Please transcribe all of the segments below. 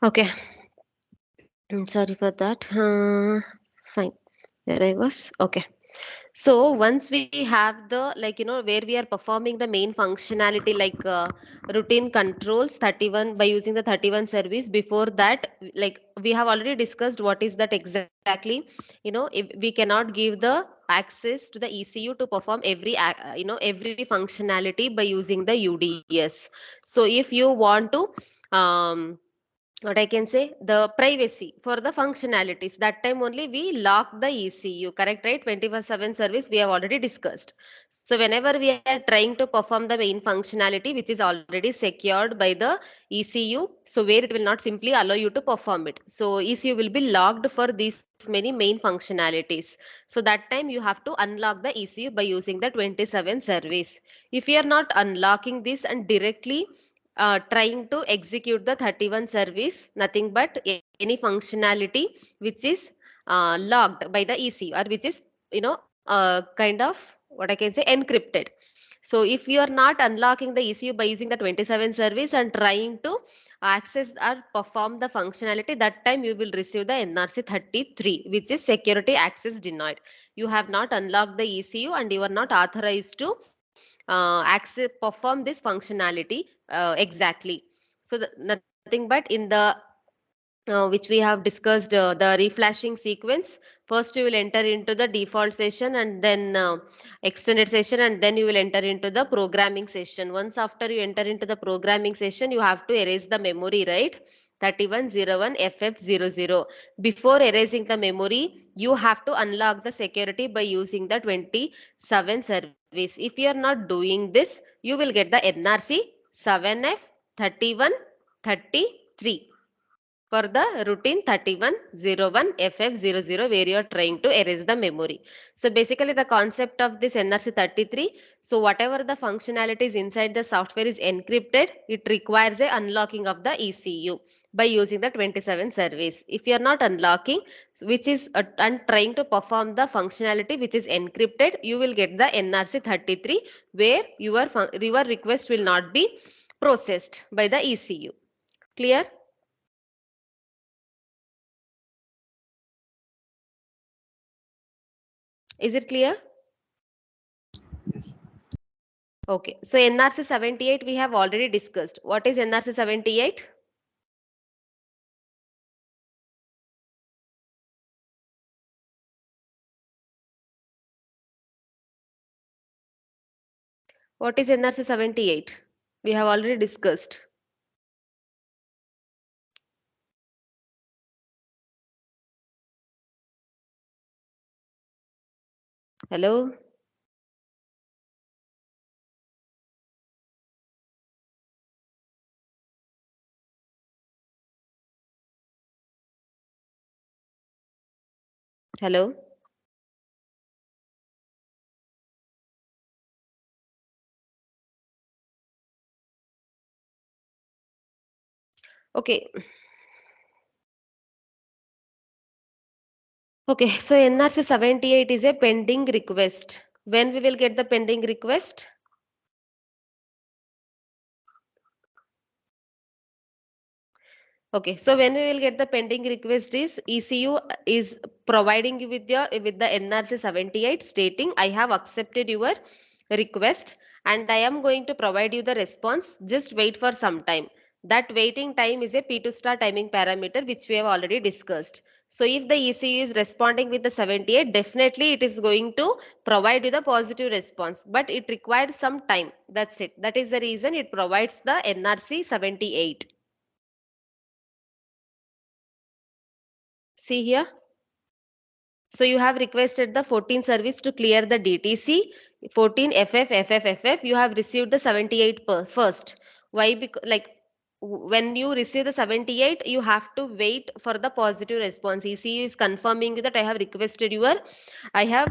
Okay. Sorry for that. Fine. Where I was? Okay. So once we have the, like, where we are performing the main functionality, like routine controls 31 by using the 31 service. Before that, like we have already discussed what is that exactly. If we cannot give the access to the ECU to perform every functionality by using the UDS. So if you want to um what I can say, the privacy for the functionalities. That time only we lock the ECU, correct, right? 24/7 service we have already discussed. So whenever we are trying to perform the main functionality, which is already secured by the ECU, so where it will not simply allow you to perform it. So ECU will be locked for these many main functionalities. So that time you have to unlock the ECU by using the 27 service. If you are not unlocking this and directly trying to execute the 31 service, nothing but any functionality which is logged by the ECU, or which is kind of what I can say, encrypted. So if you are not unlocking the ECU by using the 27 service and trying to access or perform the functionality, that time you will receive the NRC 33, which is security access denied. You have not unlocked the ECU and you are not authorized to perform this functionality exactly. So nothing but in the which we have discussed, the reflashing sequence. First you will enter into the default session, and then extended session, and then you will enter into the programming session. Once after you enter into the programming session, you have to erase the memory, right? 3101 FF00. Before erasing the memory, you have to unlock the security by using the 27 service. If you are not doing this, you will get the NRC 7F3133 for the routine 3101 FF00, where you are trying to erase the memory. So basically the concept of this NRC 33, so whatever the functionalities inside the software is encrypted, it requires a unlocking of the ECU by using the 27 service. If you are not unlocking, which is and trying to perform the functionality which is encrypted, you will get the NRC 33, where your request will not be processed by the ECU. Clear? Is it clear? Yes. Okay, so NRC 78 we have already discussed. What is NRC 78? What is NRC 78? We have already discussed. Hello? Hello? Okay. Okay, so NRC 78 is a pending request. When we will get the pending request? Okay, so when we will get the pending request is ECU is providing you with the NRC 78 stating, I have accepted your request and I am going to provide you the response. Just wait for some time. That waiting time is a P2 star timing parameter which we have already discussed. So if the ECU is responding with the 78, definitely it is going to provide you the positive response, but it requires some time. That's it. That is the reason it provides the NRC 78. See here. So you have requested the 14 service to clear the DTC, 14 FF. You have received the 78 first. Why? Because like when you receive the 78, you have to wait for the positive response. ECU is confirming you that I have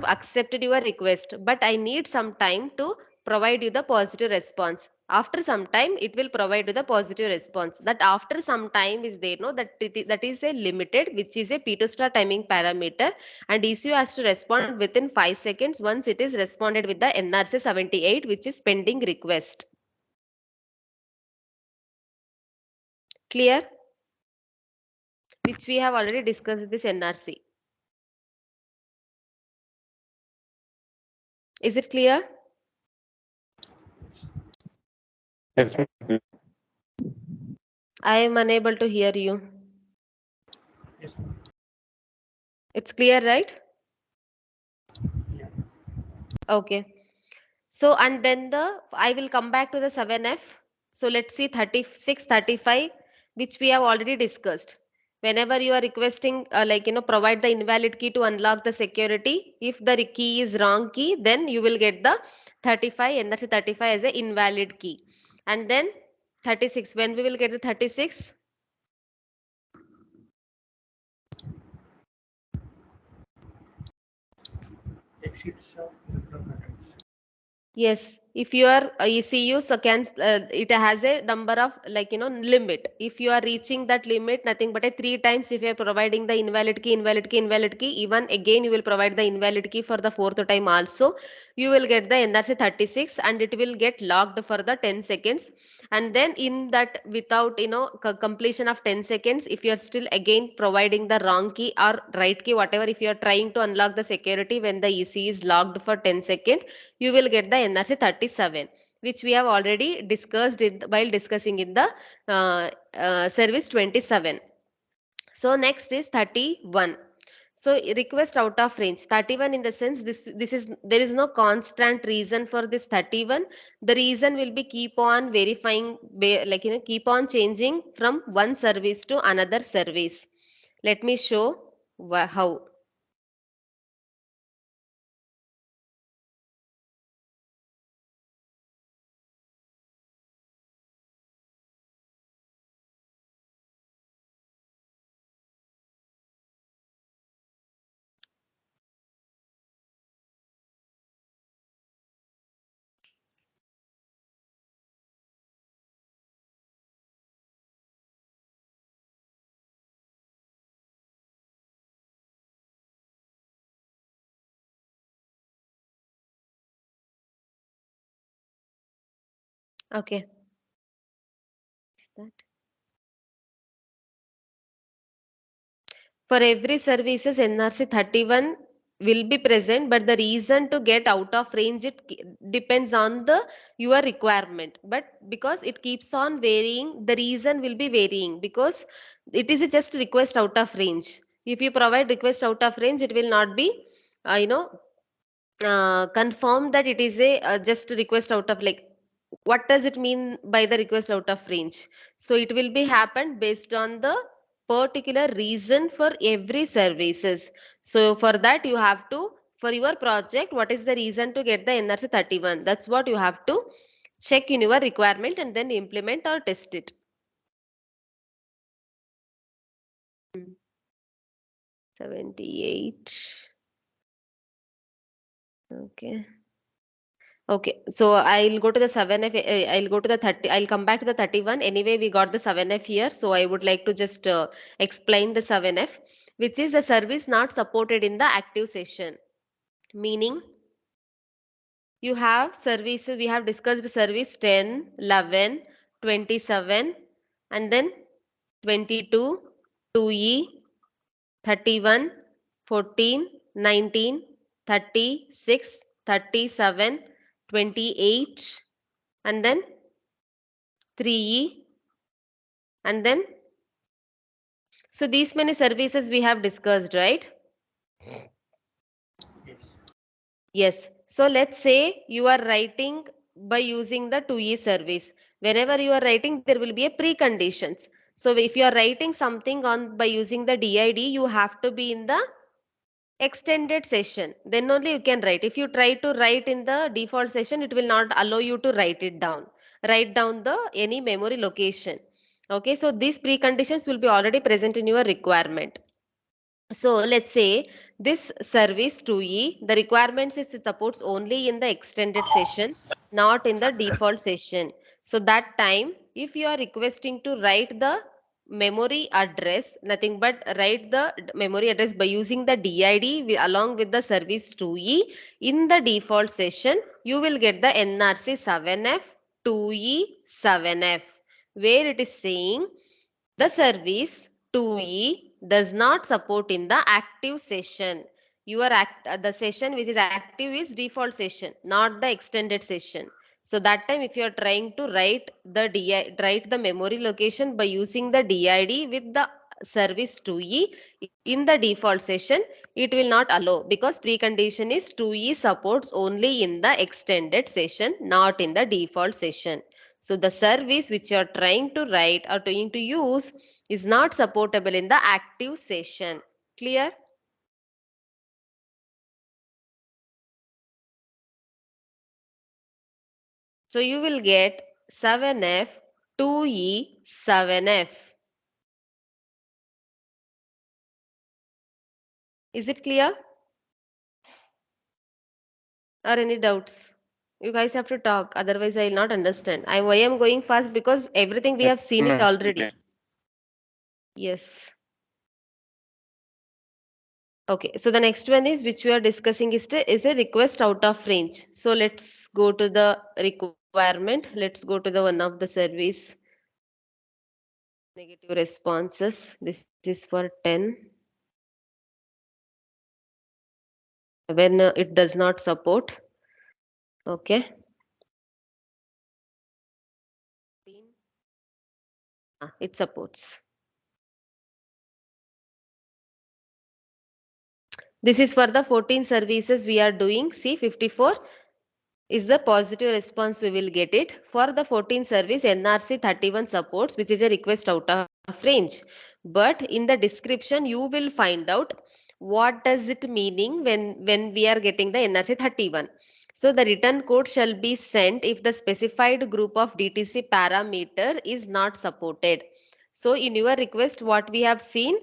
accepted your request, but I need some time to provide you the positive response. After some time, it will provide you the positive response. That after some time is there, no, that is a limited, which is a P2 star timing parameter, and ECU has to respond within 5 seconds once it is responded with the NRC 78, which is pending request. Clear? which we have already discussed this NRC. Is it clear? Yes, ma'am. I am unable to hear you. Yes, ma'am. It's clear, right? Yeah. Okay. So, and then I will come back to the 7F. So let's see 36, 35, which we have already discussed. Whenever you are requesting, provide the invalid key to unlock the security. If the key is wrong key, then you will get the 35, and that's 35 as a invalid key. And then 36, when we will get the 36? Exceeds of number of attempts. Yes, if your ECU so can it has a number of limit. If you are reaching that limit, nothing but a three times. If you are providing the invalid key, invalid key, invalid key, even again you will provide the invalid key for the fourth time also. You will get the NRC 36 and it will get locked for the 10 seconds. And then in that without completion of 10 seconds, if you are still again providing the wrong key or right key, whatever, if you are trying to unlock the security when the EC is locked for 10 seconds, you will get the NRC 37, which we have already discussed while discussing in the service 27. So next is 31. So request out of range 31, in the sense this is there is no constant reason for this 31. The reason will be keep on verifying, keep on changing from one service to another service. Let me show how. Okay. Is that for every services NRC 31 will be present, but the reason to get out of range it depends on the your requirement. But because it keeps on varying, the reason will be varying because it is a just request out of range. If you provide request out of range, it will not be uh, you know confirm that it is a just request out of, like, what does it mean by the request out of range. So it will be happened based on the particular reason for every services. So for that you have to, for your project, what is the reason to get the NRC 31, that's what you have to check in your requirement and then implement or test it. 78. Okay. Okay, so I'll go to the 7F, I'll go to the 30, I'll come back to the 31. Anyway, we got the 7F here, so I would like to just explain the 7F, which is the service not supported in the active session. Meaning, you have services, we have discussed service 10, 11, 27, and then 22, 2E, 31, 14, 19, 36, 37, 28, and then 3E, and then so these many services we have discussed, right? Yes. Yes. So let's say you are writing by using the 2E service. Whenever you are writing, there will be a preconditions. So if you are writing something on by using the DID, you have to be in the extended session. Then only you can write. If you try to write in the default session, it will not allow you to write it down. Write down the any memory location. Okay, so these preconditions will be already present in your requirement. So let's say this service 2E, the requirements is it supports only in the extended session, not in the default session. So that time, if you are requesting to write the memory address, nothing but write the memory address by using the DID along with the service 2E in the default session, you will get the NRC 7F 2E 7F, where it is saying the service 2E does not support in the active session. The session which is active is default session, not the extended session. So that time if you are trying to write the memory location by using the DID with the service 2E in the default session, it will not allow, because precondition is 2E supports only in the extended session, not in the default session. So the service which you are trying to write or trying to use is not supportable in the active session. Clear? So you will get 7F 2E 7F. Is it clear? Or any doubts? You guys have to talk, otherwise I will not understand. Why I am going fast, because everything we have seen it already. Yes. Okay, so the next one is which we are discussing is a request out of range. So let's go to the requirement. Let's go to the one of the service negative responses. This is for 10 when it does not support. Okay. It supports. This is for the 14 services we are doing. See, 54 is the positive response we will get it. For the 14 service, NRC 31 supports, which is a request out of range. But in the description, you will find out what does it meaning when we are getting the NRC 31. So the return code shall be sent if the specified group of DTC parameter is not supported. So in your request, what we have seen,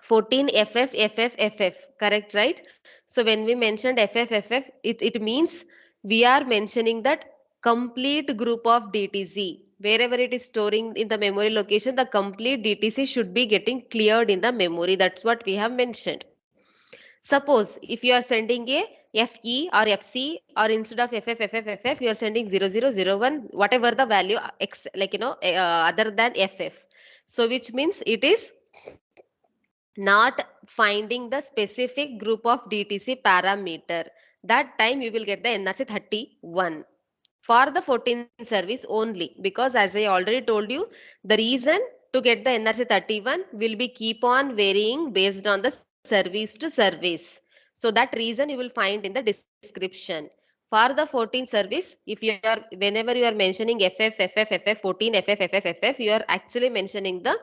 14 FF, correct, right? So when we mentioned FF, it means we are mentioning that complete group of DTC. Wherever it is storing in the memory location, the complete DTC should be getting cleared in the memory. That's what we have mentioned. Suppose if you are sending a FE or FC, or instead of FF, you are sending 0001, whatever the value, X, like, other than FF. So which means it is not finding the specific group of DTC parameter. That time you will get the NRC 31 for the 14 service only, because as I already told you, the reason to get the NRC 31 will be keep on varying based on the service to service. So that reason you will find in the description. For the 14 service, if you are, whenever you are mentioning FF, 14 FF, you are actually mentioning the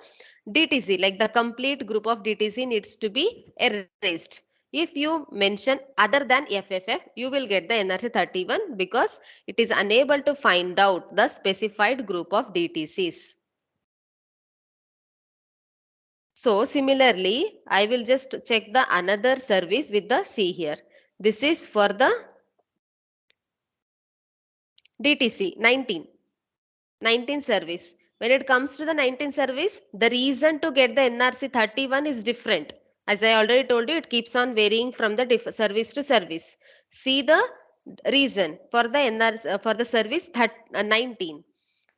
DTC, like the complete group of DTC needs to be erased. If you mention other than FFF, you will get the NRC 31, because it is unable to find out the specified group of DTCs. So similarly, I will just check the another service with the C here. This is for the DTC 19 service. When it comes to the 19 service, the reason to get the NRC 31 is different. As I already told you, it keeps on varying from the service to service. See the reason for the NRC for the service 19.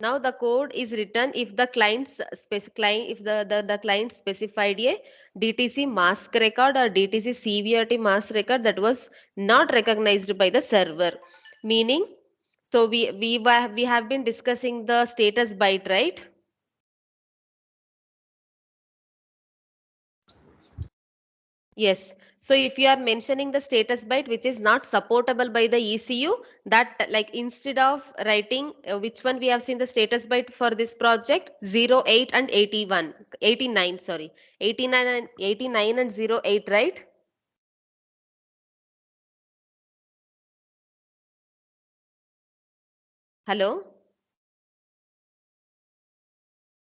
Now the code is written if the client specified a DTC mask record or DTC CVRT mask record that was not recognized by the server. Meaning, so we have been discussing the status byte, right? Yes. So if you are mentioning the status byte which is not supportable by the ECU, that, like, instead of writing which one we have seen the status byte for this project, 08 and 81, 89, sorry, 89 and 08, right? Hello?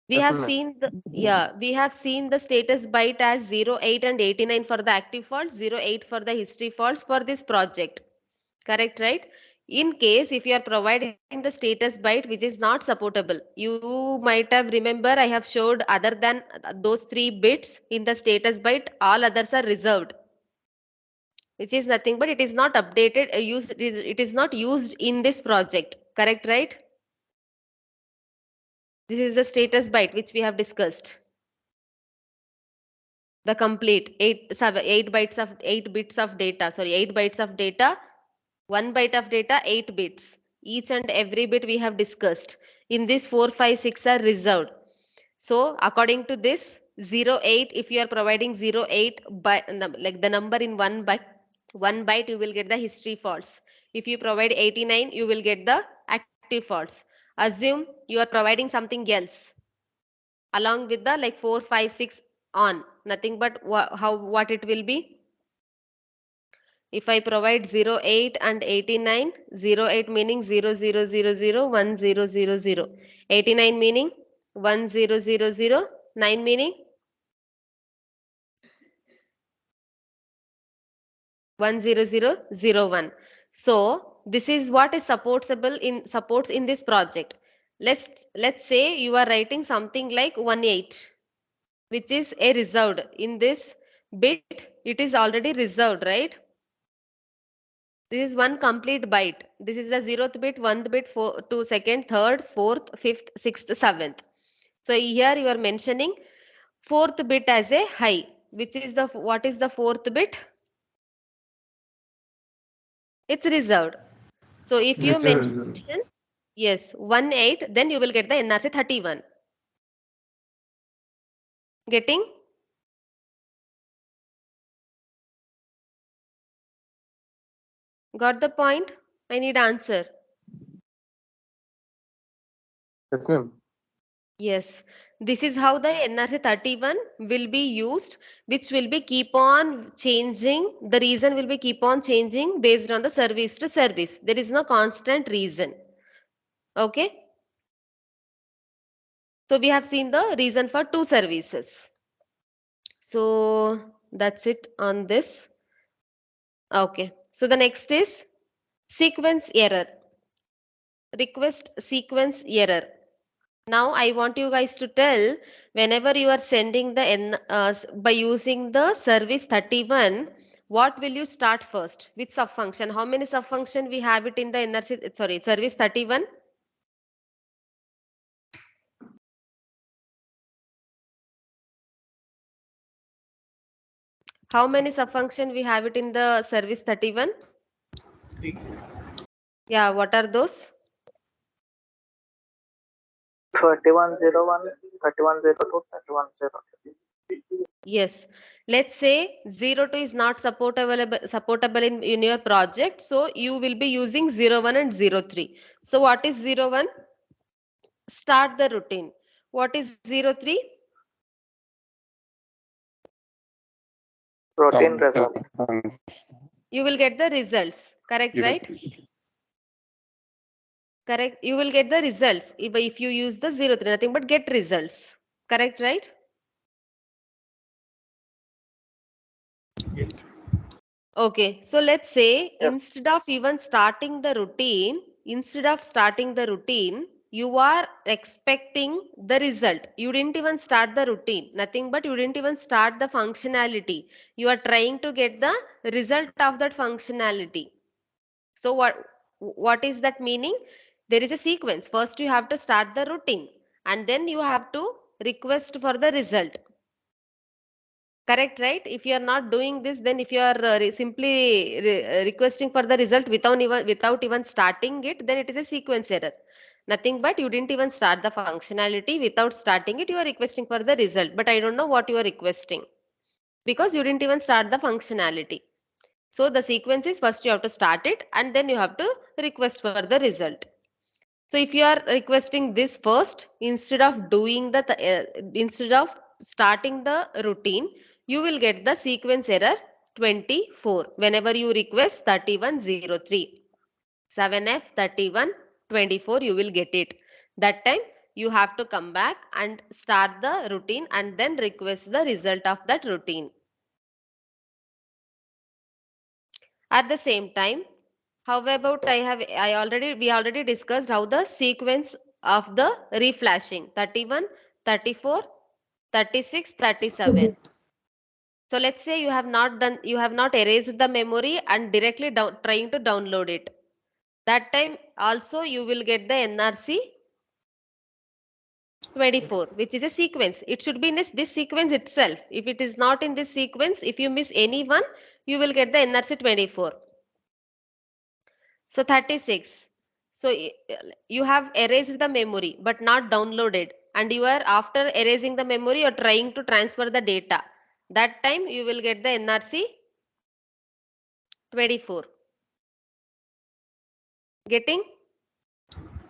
We have seen the, yeah, we have seen the status byte as 08 and 89 for the active faults, 08 for the history faults for this project. Correct, right? In case if you are providing the status byte which is not supportable, you might have remember I have showed other than those 3 bits in the status byte, all others are reserved, which is nothing but it is not updated, it is not used in this project. Correct, right? This is the status byte which we have discussed. The complete 8 bytes of 8 bits of data. Sorry, 8 bytes of data, 1 byte of data, 8 bits. Each and every bit we have discussed. In this 4, 5, 6 are reserved. So according to this 08, if you are providing 08 by like the number in 1 byte, you will get the history faults. If you provide 89, you will get the active faults. Assume you are providing something else along with the like 4, 5, 6 on, nothing but what it will be. If I provide 08 and 89, 08 meaning 00001000, 89 meaning 1000, 9 meaning 10001. So this is what is supports in this project. Let's say you are writing something like 18, which is a reserved. In this bit, it is already reserved, right? This is one complete byte. This is the 0th bit, 1th bit, 2 second, 3rd, 4th, 5th, 6th, 7th. So here you are mentioning 4th bit as a high. Which is the what is the 4th bit? It's reserved. So if you mention yes 18, then you will get the NRC 31. Getting? Got the point? I need answer. Yes, ma'am. Yes, this is how the NRC 31 will be used, which will be keep on changing. The reason will be keep on changing based on the service to service. There is no constant reason. Okay. So we have seen the reason for two services. So that's it on this. Okay. So the next is sequence error. Request sequence error. Now I want you guys to tell whenever you are sending the by using the service 31, what will you start first? Which subfunction? How many subfunction we have it in the NRC, sorry, service 31? How many subfunction we have it in the service 31? 3. Yeah, what are those? 3101, 3102, 3103. Yes. Let's say 02 is not supportable in your project. So you will be using 01 and 03. So what is 01? Start the routine. What is 03? Routine result. You will get the results. Correct, right? Correct. You will get the results if you use the 03, nothing but get results. Correct, right? Yes. Okay. So let's say Yes. instead of starting the routine, you are expecting the result. You didn't even start the routine. Nothing but you didn't even start the functionality. You are trying to get the result of that functionality. So what is that meaning? There is a sequence. First you have to start the routine and then you have to request for the result. Correct, right? If you are not doing this, then if you are simply requesting for the result without even starting it, then it is a sequence error. Nothing but you didn't even start the functionality. Without starting it, you are requesting for the result. But I don't know what you are requesting because you didn't even start the functionality. So the sequence is first you have to start it and then you have to request for the result. So if you are requesting this first, instead of starting the routine, you will get the sequence error 24 whenever you request 3103. 7F3124 you will get it. That time you have to come back and start the routine and then request the result of that routine. At the same time, how about we already discussed how the sequence of the reflashing 31, 34, 36, 37. So let's say you have not erased the memory and directly trying to download it. That time also you will get the NRC 24, which is a sequence. It should be in this sequence itself. If it is not in this sequence, if you miss any one, you will get the NRC 24. So 36. So you have erased the memory but not downloaded, and you are, after erasing the memory, you are trying to transfer the data. That time you will get the NRC 24. Getting?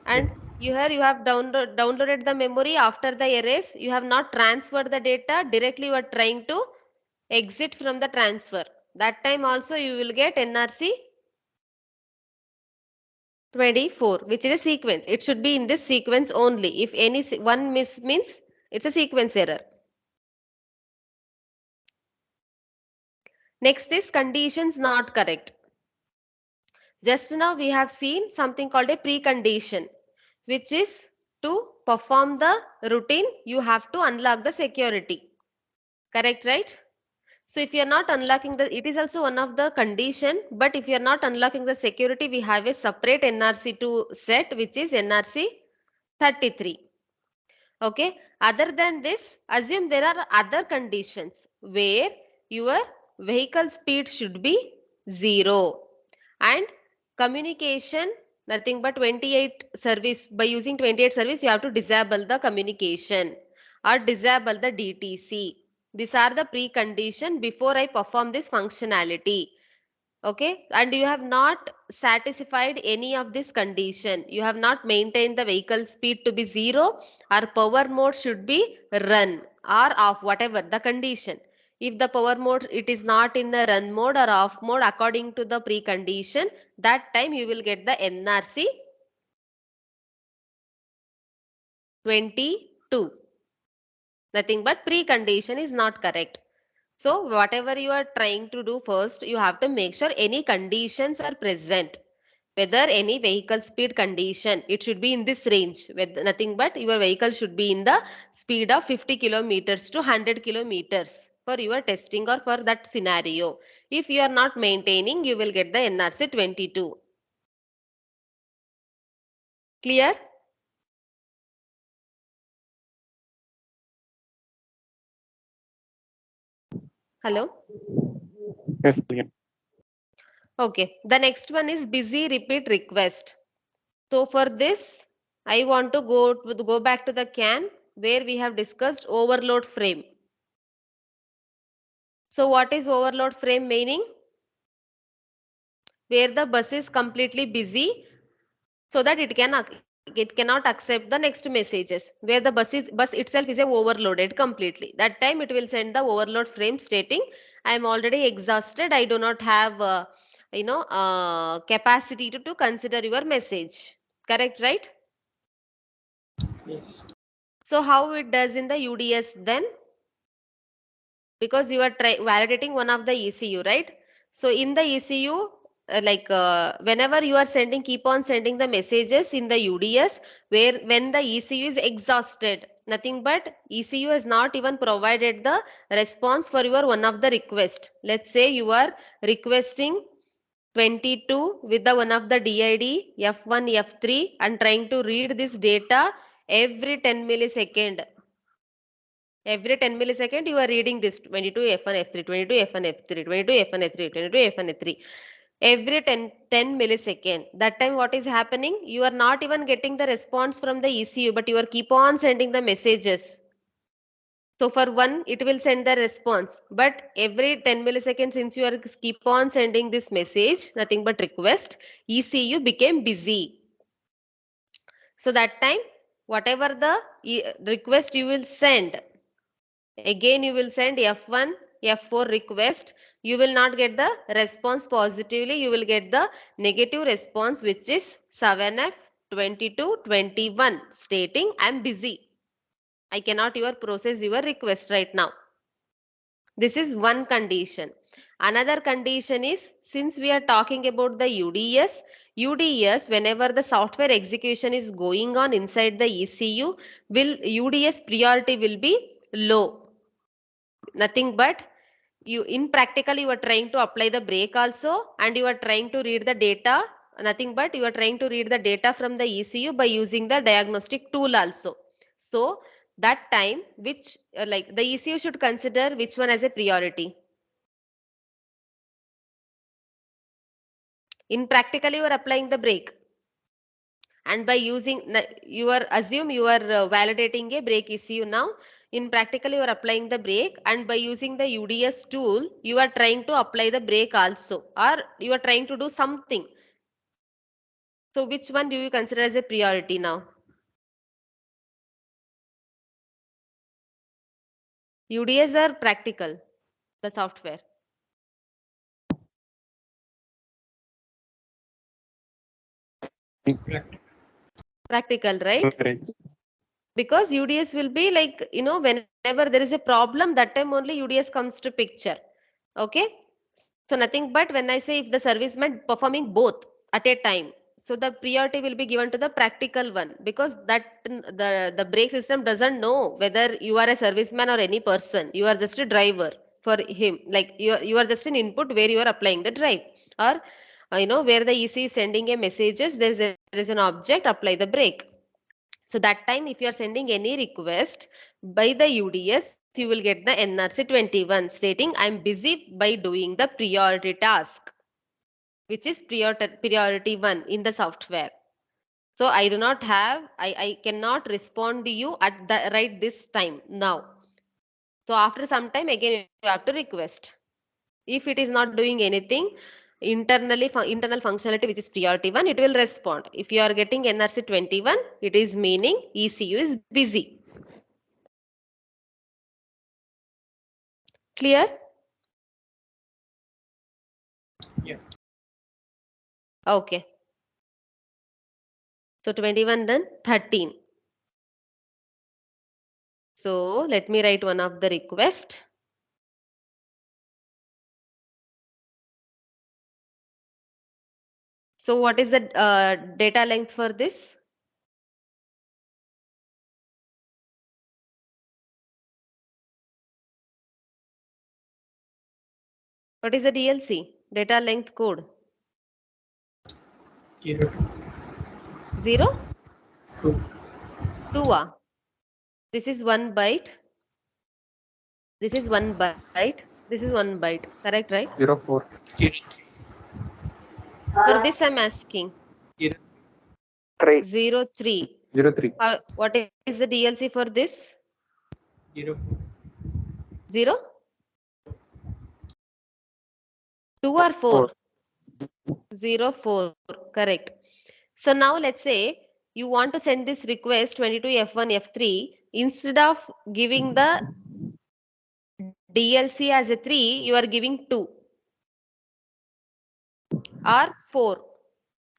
And here you have downloaded the memory after the erase. You have not transferred the data. Directly you are trying to exit from the transfer. That time also you will get NRC 24, which is a sequence. It should be in this sequence only. If any one miss means it's a sequence error. Next is conditions not correct. Just now we have seen something called a precondition, which is to perform the routine, you have to unlock the security. Correct, right? So if you are not unlocking it is also one of the condition, but if you are not unlocking the security, we have a separate NRC2 set, which is NRC 33. Okay. Other than this, assume there are other conditions where your vehicle speed should be 0 and communication nothing but 28 service. By using 28 service, you have to disable the communication or disable the DTC. These are the precondition before I perform this functionality. Okay, and you have not satisfied any of this condition. You have not maintained the vehicle speed to be 0, or power mode should be run or off, whatever the condition. If the power mode, it is not in the run mode or off mode according to the precondition, that time you will get the NRC 22. Nothing but precondition is not correct. So whatever you are trying to do, first you have to make sure any conditions are present. Whether any vehicle speed condition, it should be in this range. With nothing but your vehicle should be in the speed of 50 kilometers to 100 kilometers for your testing or for that scenario. If you are not maintaining, you will get the NRC 22. Clear? Hello? Yes, clear. Okay. The next one is busy repeat request. So for this, I want to go back to the CAN where we have discussed overload frame. So what is overload frame meaning? Where the bus is completely busy so that it cannot accept the next messages. Where the bus itself is overloaded completely. That time it will send the overload frame stating, I am already exhausted. I do not have capacity to consider your message. Correct, right? Yes. So how it does in the UDS then? Because you are validating one of the ECU, right? So in the ECU, whenever you are sending, keep on sending the messages in the UDS, where when the ECU is exhausted, nothing but ECU has not even provided the response for your one of the request. Let's say you are requesting 22 with the one of the DID F1 F3 and trying to read this data every 10 millisecond. Every 10 millisecond, you are reading this 22 F1 F3, 22 F1 F3, 22 F1 F3, 22 F1 F3. Every 10 millisecond. That time what is happening? You are not even getting the response from the ECU, but you are keep on sending the messages. So for one, it will send the response. But every 10 milliseconds, since you are keep on sending this message, nothing but request, ECU became busy. So that time, whatever the request you will send, again you will send F1, F4 request. You will not get the response positively. You will get the negative response, which is 7F 22 21 stating I am busy. I cannot process your request right now. This is one condition. Another condition is, since we are talking about the UDS, whenever the software execution is going on inside the ECU, UDS priority will be low. Nothing but you in practical you are trying to apply the brake also, and you are trying to read the data. Nothing but you are trying to read the data from the ECU by using the diagnostic tool also. So that time which like the ECU should consider which one as a priority? In practically you are applying the brake, and by using you are assume you are validating a brake ECU now. In practically you are applying the brake, and by using the UDS tool you are trying to apply the brake also, or you are trying to do something. So which one do you consider as a priority now? UDS or practical, the software? Practical, right? Correct. Because UDS will be like, whenever there is a problem, that time only UDS comes to picture. Okay. So nothing but when I say if the serviceman performing both at a time, so the priority will be given to the practical one, because the brake system doesn't know whether you are a serviceman or any person. You are just a driver for him. Like you are just an input where you are applying the drive, or where the EC is sending a messages. There is an object, apply the brake. So that time if you are sending any request by the UDS, you will get the NRC 21 stating I am busy by doing the priority task, which is priority 1 in the software. So I do not have, I cannot respond to you at the right this time now. So after some time again you have to request. If it is not doing anything internal functionality which is priority 1, it will respond. If you are getting NRC 21, it is meaning ECU is busy. Clear? Yeah. Okay. So 21 done, 13. So let me write one of the request. So what is the data length for this? What is the DLC? Data length code? 0, 0? 2. 2. This is 1 byte. This is 1 byte. This is 1 byte. Correct, right? 0, 4. 0, For this I'm asking. 0, 3. 0, 3. 0, 3. What is the DLC for this? 0, 0? 2 or 4? 0, 4. Correct. So now let's say you want to send this request 22 F1 F3. Instead of giving the DLC as a 3, you are giving 2 or 4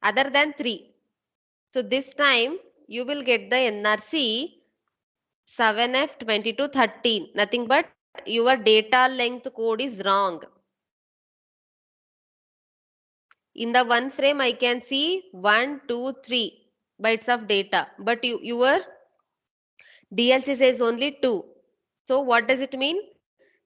other than 3. So this time you will get the NRC 7F2213. Nothing but your data length code is wrong. In the one frame I can see 1, 2, 3 bytes of data, but your DLC says only 2. So what does it mean?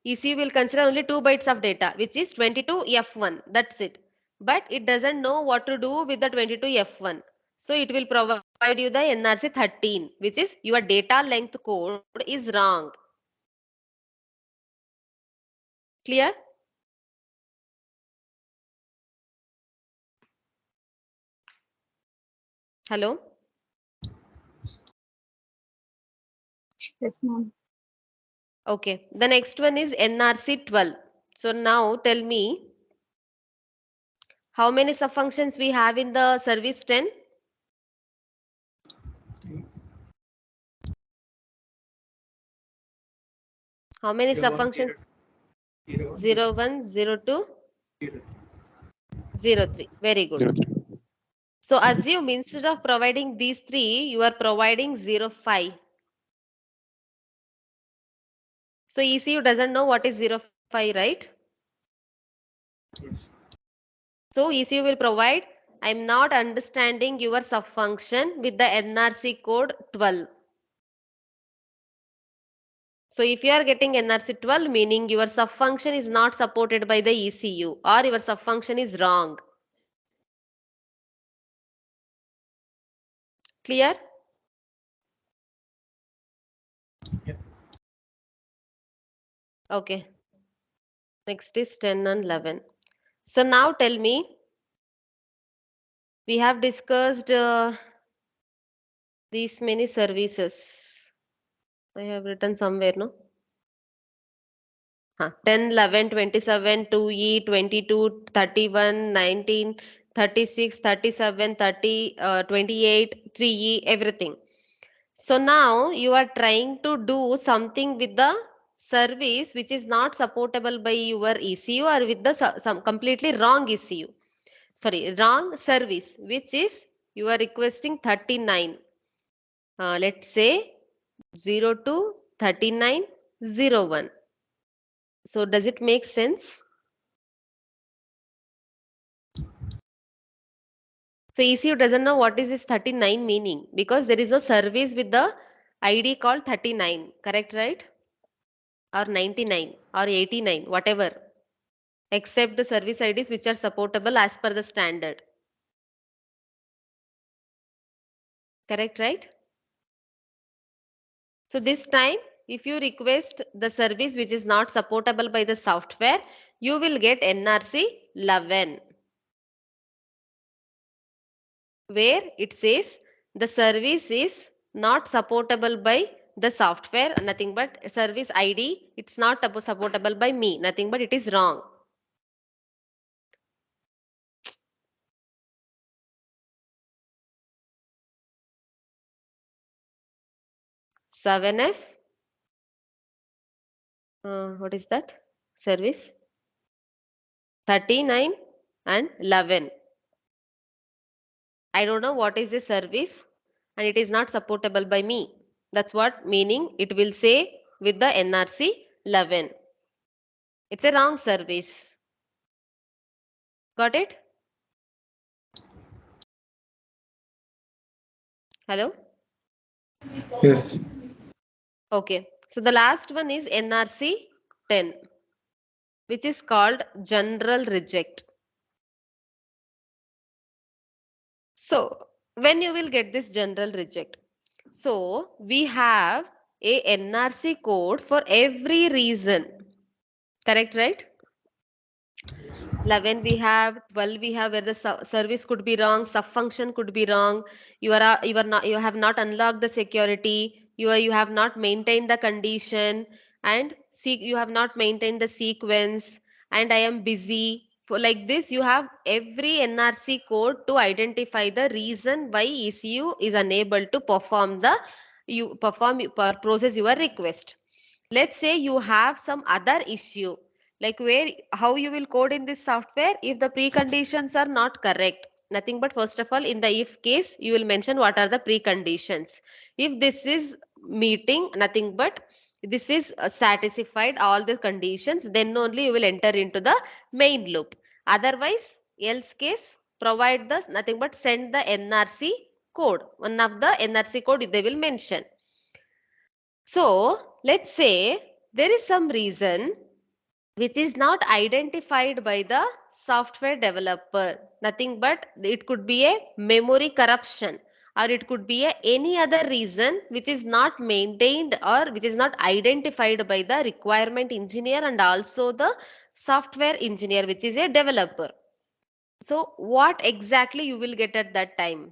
ECU will consider only 2 bytes of data, which is 22 F1. That's it. But it doesn't know what to do with the 22 F1. So it will provide you the NRC 13, which is your data length code is wrong. Clear? Hello? Yes, ma'am. Okay. The next one is NRC 12. So now tell me how many subfunctions we have in the service 10? How many subfunctions? 0, 1, 0, 2, 0, 3. Very good. 0, 3. So assume instead of providing these 3, you are providing 0, 5. So ECU doesn't know what is 0, 5, right? Yes. So ECU will provide, I am not understanding your subfunction with the NRC code 12. So if you are getting NRC 12, meaning your subfunction is not supported by the ECU, or your subfunction is wrong. Clear? Okay. Next is 10 and 11. So now tell me, we have discussed these many services. I have written somewhere, no? 10, 11, 27, 2E, 22, 31, 19, 36, 37, 30, 28, 3E, everything. So now you are trying to do something with the service which is not supportable by your ECU, or with the some completely wrong ECU. Sorry, wrong service, which is you are requesting 39. Let's say 02 3901. So does it make sense? So ECU doesn't know what is this 39 meaning, because there is no service with the ID called 39, correct, right? Or 99 or 89, whatever, except the service IDs which are supportable as per the standard. Correct, right? So this time, if you request the service which is not supportable by the software, you will get NRC 11, where it says the service is not supportable by the software, nothing but service ID, it's not supportable by me, nothing but it is wrong. Seven F, what is that? Service 39 and 11. I don't know what is the service, and it is not supportable by me. That's what meaning it will say with the NRC 11. It's a wrong service. Got it? Hello? Yes. Okay. So the last one is NRC 10, which is called general reject. So when you will get this general reject? So we have a NRC code for every reason. Correct, right? 11 we have, 12 we have, where the service could be wrong, subfunction could be wrong, you have not unlocked the security, you have not maintained the condition, and you have not maintained the sequence, and I am busy. For like this, you have every NRC code to identify the reason why ECU is unable to perform the process your request. Let's say you have some other issue, like where how you will code in this software if the preconditions are not correct. Nothing but, first of all, in the if case you will mention what are the preconditions. If this is meeting, nothing but this is satisfied all the conditions, then only you will enter into the main loop. Otherwise, else case, provide the nothing but send the NRC code, one of the NRC code they will mention. So let's say there is some reason which is not identified by the software developer. Nothing but it could be a memory corruption, or it could be any other reason which is not maintained or which is not identified by the requirement engineer and also the software engineer, which is a developer. So what exactly you will get at that time?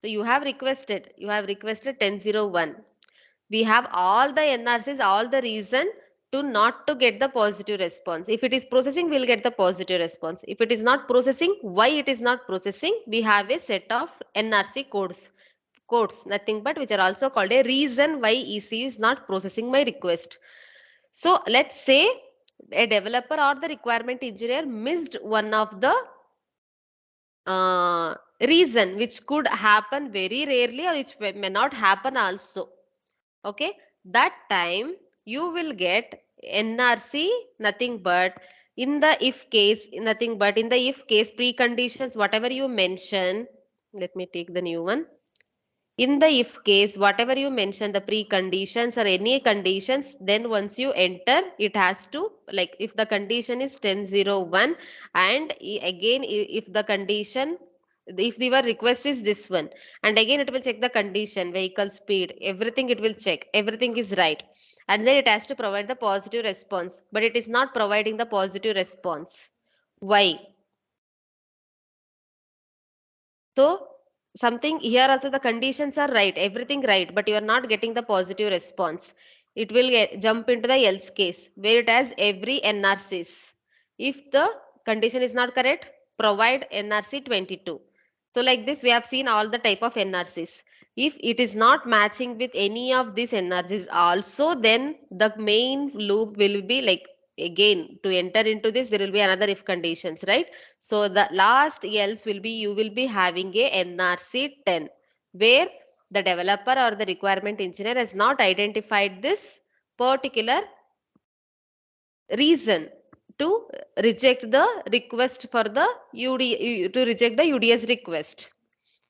So you have requested 1001. We have all the NRCs, all the reason to not to get the positive response. If it is processing, we'll get the positive response. If it is not processing, why it is not processing? We have a set of NRC codes, nothing but which are also called a reason why EC is not processing my request. So let's say a developer or the requirement engineer missed one of the reason, which could happen very rarely or which may not happen also. Okay, that time you will get NRC, nothing but in the if case, nothing but in the if case preconditions, whatever you mention. Let me take the new one. In the if case, whatever you mention, the preconditions or any conditions, then once you enter, it has to, like if the condition is 1001, and again if the condition If your request is this one, and again it will check the condition, vehicle speed, everything it will check, everything is right, and then it has to provide the positive response, but it is not providing the positive response. Why? So something here also, the conditions are right, everything right, but you are not getting the positive response. It will jump into the else case where it has every NRCs. If the condition is not correct, provide NRC 22. So like this, we have seen all the type of NRCs. If it is not matching with any of these NRCs also, then the main loop will be like, again to enter into this, there will be another if conditions, right? So the last else will be, you will be having a NRC 10 where the developer or the requirement engineer has not identified this particular reason to reject the request for the to reject the UDS request.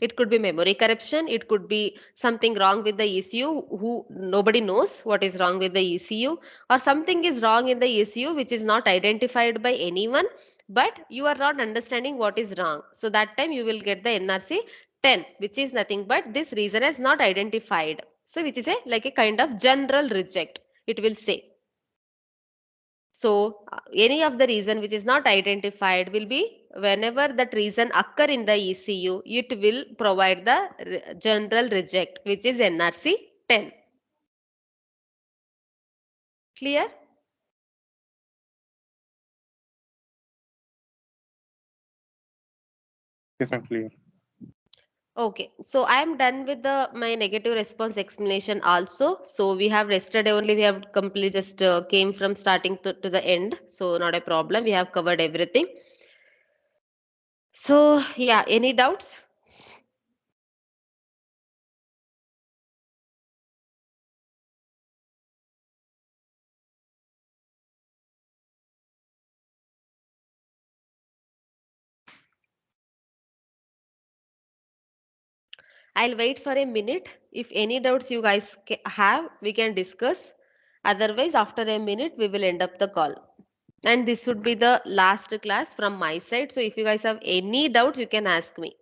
It could be memory corruption, it could be something wrong with the ECU, who nobody knows what is wrong with the ECU, or something is wrong in the ECU which is not identified by anyone, but you are not understanding what is wrong. So that time you will get the NRC 10, which is nothing but this reason is not identified. So which is a like a kind of general reject, it will say. So any of the reason which is not identified will be, whenever that reason occur in the ECU, it will provide the general reject, which is NRC 10. Clear? Yes, I'm clear. Okay, so I am done with the my negative response explanation also. So we have yesterday only, we have completely just came from starting to the end. So not a problem. We have covered everything. So yeah, any doubts? I'll wait for a minute. If any doubts you guys have, we can discuss. Otherwise, after a minute, we will end up the call. And this would be the last class from my side. So if you guys have any doubts, you can ask me.